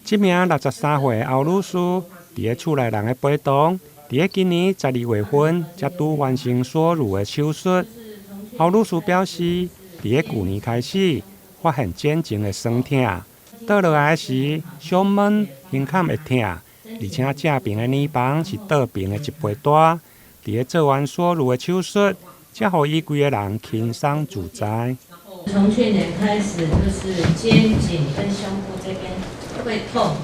这名63岁的欧女士，伫厝内人的陪同，伫今年12月份才拄完成所乳的手术。欧女士表示，伫去年开始发现渐渐的酸痛，倒落来时胸闷、胸坎会痛，而且正边的乳房是倒边的1倍大。伫做完所乳的手术，才互伊规个人轻松自在。从去年开始，就是肩颈跟胸部这边会痛，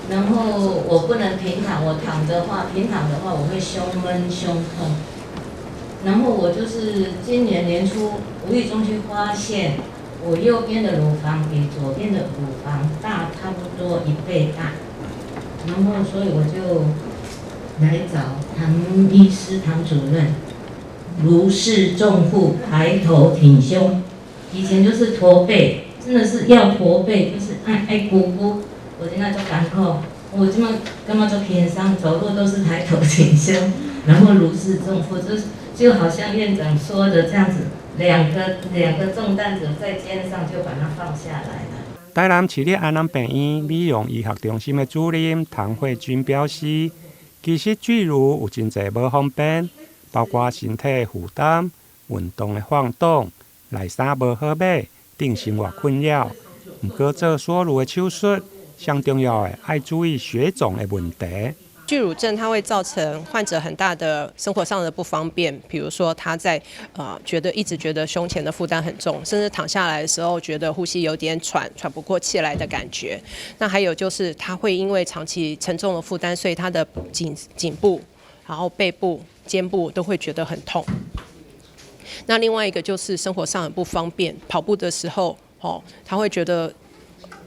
然后我不能平躺，我平躺的话我会胸闷、胸痛。然后我就是今年年初无意中去发现，我右边的乳房比左边的乳房大差不多1倍大，然后所以我就来找唐医师、唐主任。如释重负，抬头挺胸。以前就是驼背，真的是要驼背，就是爱鼓鼓。我现在就感口，我这么根本就平常走路都是抬头挺胸，然后如释重负，就好像院长说的这样子，两个重担子在肩上就把它放下来了。台南市立安南病院美容医学中心的主任唐慧君表示，其实巨乳有真侪无方便。包括身体负担、运动的晃动、内衫无好买等生活困扰。不过做所乳的手术，上重要的要注意血肿的问题。巨乳症它会造成患者很大的生活上的不方便，比如说他在一直觉得胸前的负担很重，甚至躺下来的时候觉得呼吸有点喘不过气来的感觉。那还有就是他会因为长期沉重的负担，所以他的颈部、然后背部、肩部都会觉得很痛。那另外一个就是生活上很不方便，跑步的时候他会觉得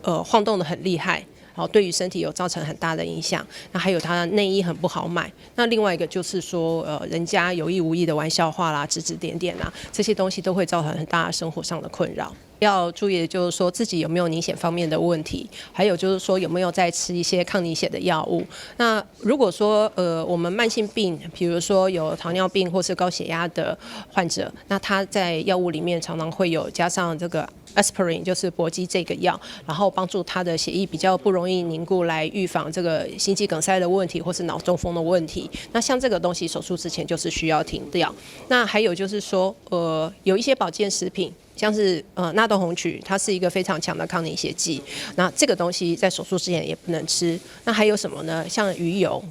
晃动得很厉害。然后对于身体有造成很大的影响。那还有他的内衣很不好买。那另外一个就是说，人家有意无意的玩笑话啦、指指点点啦，这些东西都会造成很大的生活上的困扰。要注意的就是说自己有没有凝血方面的问题，还有就是说有没有在吃一些抗凝血的药物。那如果说我们慢性病，比如说有糖尿病或是高血压的患者，那他在药物里面常常会有加上这个aspirin， 就是搏击这个药，然后帮助他的血液比较不容易凝固，来预防这个心肌梗塞的问题或是脑中风的问题。那像这个东西手术之前就是需要停掉。那还有就是说有一些保健食品，像是纳豆红曲，它是一个非常强的抗凝血剂。那这个东西在手术之前也不能吃。那还有什么呢？像鱼油，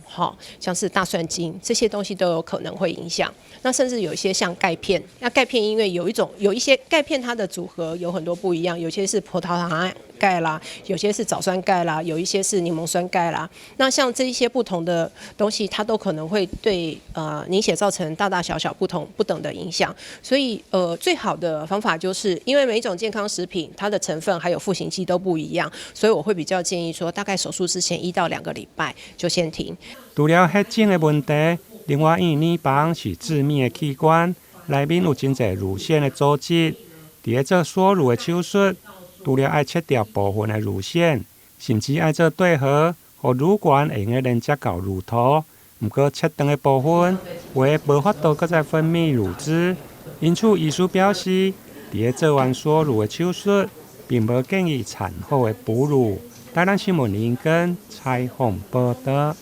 像是大蒜精，这些东西都有可能会影响。那甚至有一些像钙片，那钙片因为有一些钙片它的组合有很多不一样，有些是葡萄糖钙啦，有些是藻酸钙啦，有一些是柠檬酸钙啦。那像这一些不同的东西，它都可能会对凝血造成大大小小不等的影响。所以最好的方法就是因为每一种健康食品它的成分还有赋形剂都不一样，所以我会比较建议说，大概手术之前1到2个礼拜就先停。除了血肿的问题，另外因为乳房是致密的器官，内面有真侪乳腺的组织。伫做所乳的手术，除了要切掉部分的乳腺，甚至要做对合，让乳管会用连接到乳头。不过切断的部分会无法度再分泌乳汁，因此医师表示，伫做完所乳的手术，并无建议产后的哺乳。台南新闻林根采访报道。